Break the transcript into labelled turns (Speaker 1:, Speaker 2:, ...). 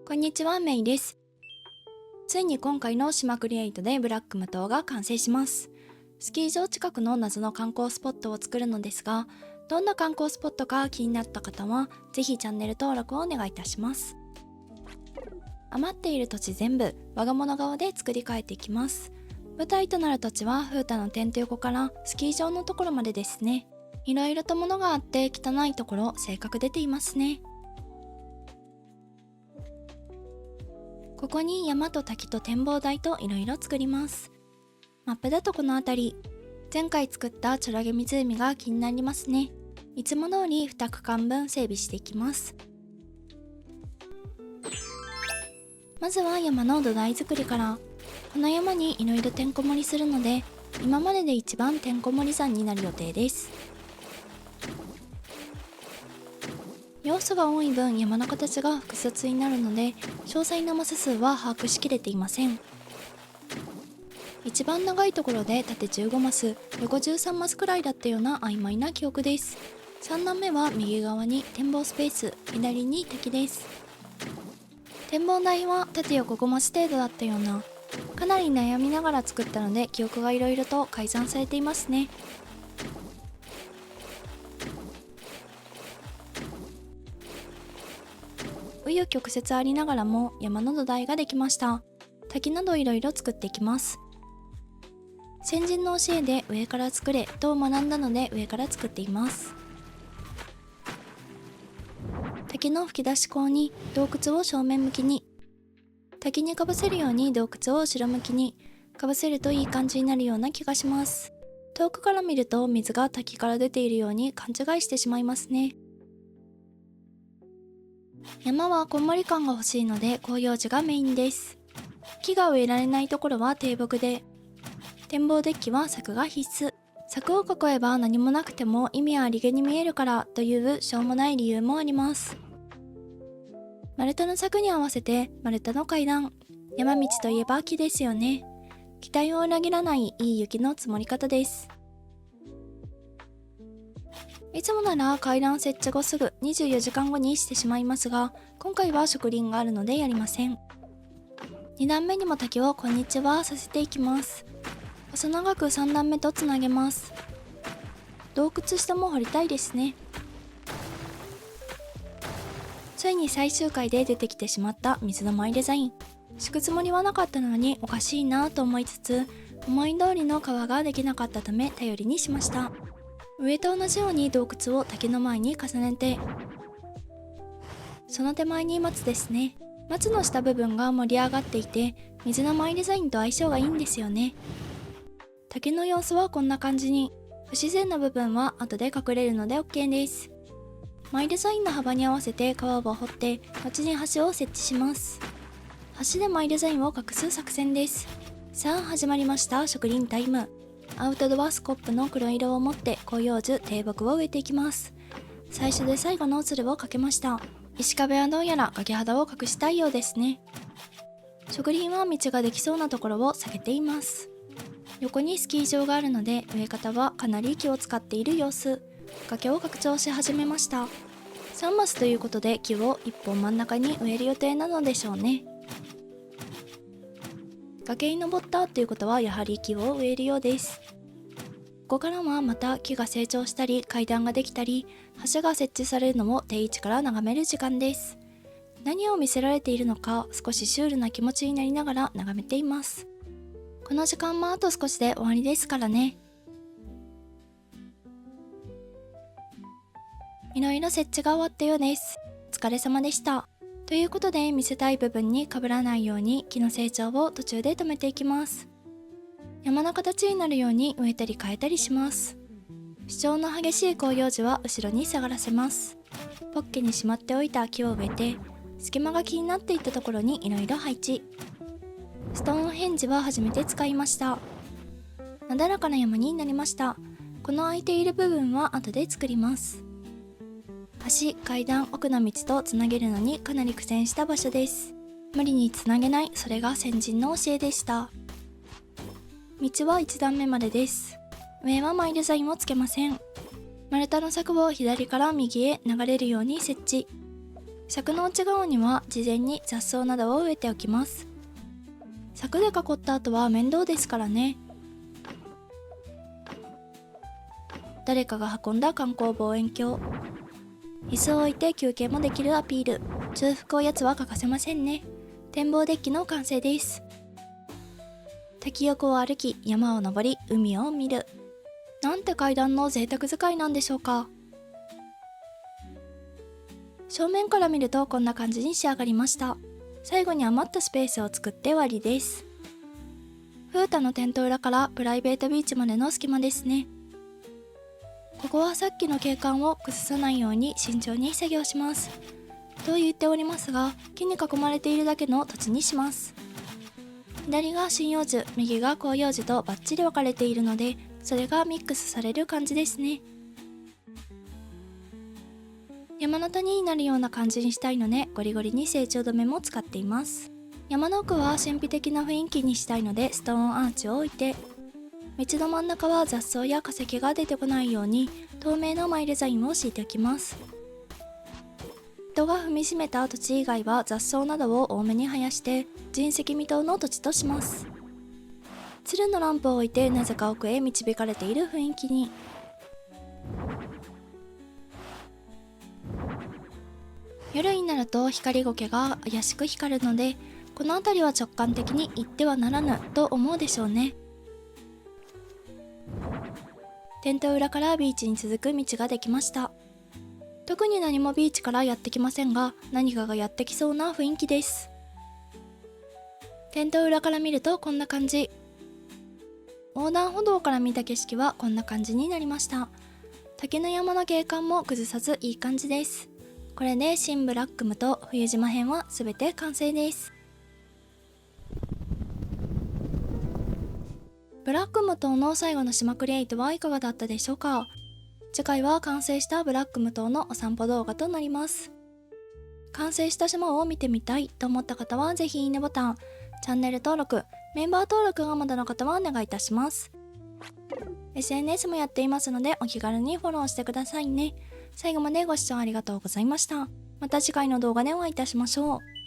Speaker 1: こんにちは、メイです。ついに今回の島クリエイトでブラック無糖が完成します。スキー場近くの謎の観光スポットを作るのですが、どんな観光スポットか気になった方は、ぜひチャンネル登録をお願いいたします。余っている土地全部、我が物顔で作り変えていきます。舞台となる土地は風太のテント横からスキー場のところまでですね。いろいろと物があって汚いところ、性格出ていますね。ここに山と滝と展望台といろいろ作ります。マップだとこの辺り。前回作ったチョラゲ湖が気になりますね。いつも通り2区間分整備していきます。まずは山の土台作りから。この山にいろいろてんこ盛りするので、今までで一番てんこ盛り山になる予定です。要素が多い分山の形が複雑になるので、詳細なマス数は把握しきれていません。一番長いところで縦15マス、横13マスくらいだったような曖昧な記憶です。3段目は右側に展望スペース、左に滝です。展望台は縦横5マス程度だったような、かなり悩みながら作ったので記憶がいろいろと改ざんされていますね。紆余曲折ありながらも山の土台ができました。滝などいろいろ作っていきます。先人の教えで上から作れと学んだので上から作っています。滝の吹き出し口に洞窟を正面向きに、滝にかぶせるように洞窟を後ろ向きにかぶせるといい感じになるような気がします。遠くから見ると水が滝から出ているように勘違いしてしまいますね。山はこんもり感が欲しいので広葉樹がメインです。木が植えられないところは低木で、展望デッキは柵が必須。柵を囲えば何もなくても意味ありげに見えるからというしょうもない理由もあります。丸太の柵に合わせて丸太の階段。山道といえば木ですよね。期待を裏切らないいい雪の積もり方です。いつもなら階段設置後すぐ24時間後にしてしまいますが、今回は植林があるのでやりません。2段目にも滝をこんにちはさせていきます。細長く3段目とつなげます。洞窟下も掘りたいですね。ついに最終回で出てきてしまった水の舞デザイン。敷くつもりはなかったのにおかしいなぁと思いつつ、思い通りの川ができなかったため頼りにしました。上と同じように洞窟を滝の前に重ねて、その手前に松ですね。松の下部分が盛り上がっていて、水の舞デザインと相性がいいんですよね。滝の様子はこんな感じに、不自然な部分は後で隠れるので OK です。舞デザインの幅に合わせて川を掘って町に橋を設置します。橋で舞デザインを隠す作戦です。さあ始まりました植林タイム。アウトドアスコップの黒色を持って広葉樹、低木を植えていきます。最初で最後のつるをかけました。石壁はどうやら崖肌を隠したいようですね。植林は道ができそうなところを避けています。横にスキー場があるので植え方はかなり気を使っている様子。崖を拡張し始めました。3マスということで木を1本真ん中に植える予定なのでしょうね。崖に登ったということはやはり木を植えるようです。ここからはまた木が成長したり階段ができたり橋が設置されるのも定位置から眺める時間です。何を見せられているのか少しシュールな気持ちになりながら眺めています。この時間もあと少しで終わりですからね。いろいろ設置が終わったようです。お疲れ様でした。ということで見せたい部分に被らないように木の成長を途中で止めていきます。山の形になるように植えたり変えたりします。主張の激しい広葉樹は後ろに下がらせます。ポッケにしまっておいた木を植えて、隙間が気になっていたところにいろいろ配置。ストーンヘンジは初めて使いました。なだらかな山になりました。この空いている部分は後で作ります。橋、階段、奥の道とつなげるのにかなり苦戦した場所です。無理につなげない、それが先人の教えでした。道は1段目までです。上はマイデザインをつけません。丸太の柵を左から右へ流れるように設置。柵の内側には事前に雑草などを植えておきます。柵で囲った後は面倒ですからね。誰かが運んだ観光望遠鏡、椅子を置いて休憩もできるアピール、重複おやつは欠かせませんね。展望デッキの完成です。滝横を歩き、山を登り、海を見る。なんて階段の贅沢使いなんでしょうか。正面から見るとこんな感じに仕上がりました。最後に余ったスペースを作って終わりです。風太のテント裏からプライベートビーチまでの隙間ですね。ここはさっきの景観を崩さないように慎重に作業します。と言っておりますが、木に囲まれているだけの土地にします。左が針葉樹、右が広葉樹とバッチリ分かれているので、それがミックスされる感じですね。山の谷になるような感じにしたいので、ゴリゴリに成長止めも使っています。山の奥は神秘的な雰囲気にしたいので、ストーンアーチを置いて、道の真ん中は雑草や化石が出てこないように透明なマイデザインを敷いておきます。人が踏みしめた土地以外は雑草などを多めに生やして人石未踏の土地とします。鶴のランプを置いてなぜか奥へ導かれている雰囲気に。夜になると光苔が怪しく光るので、この辺りは直感的に行ってはならぬと思うでしょうね。テント裏からビーチに続く道ができました。特に何もビーチからやってきませんが、何かがやってきそうな雰囲気です。テント裏から見るとこんな感じ。横断歩道から見た景色はこんな感じになりました。竹の山の景観も崩さずいい感じです。これで新ブラックムと冬島編はすべて完成です。ブラックム島の最後の島クリエイトはいかがだったでしょうか。次回は完成したブラックム島のお散歩動画となります。完成した島を見てみたいと思った方はぜひいいねボタン、チャンネル登録、メンバー登録がまだの方はお願いいたします。SNS もやっていますのでお気軽にフォローしてくださいね。最後までご視聴ありがとうございました。また次回の動画でお会いいたしましょう。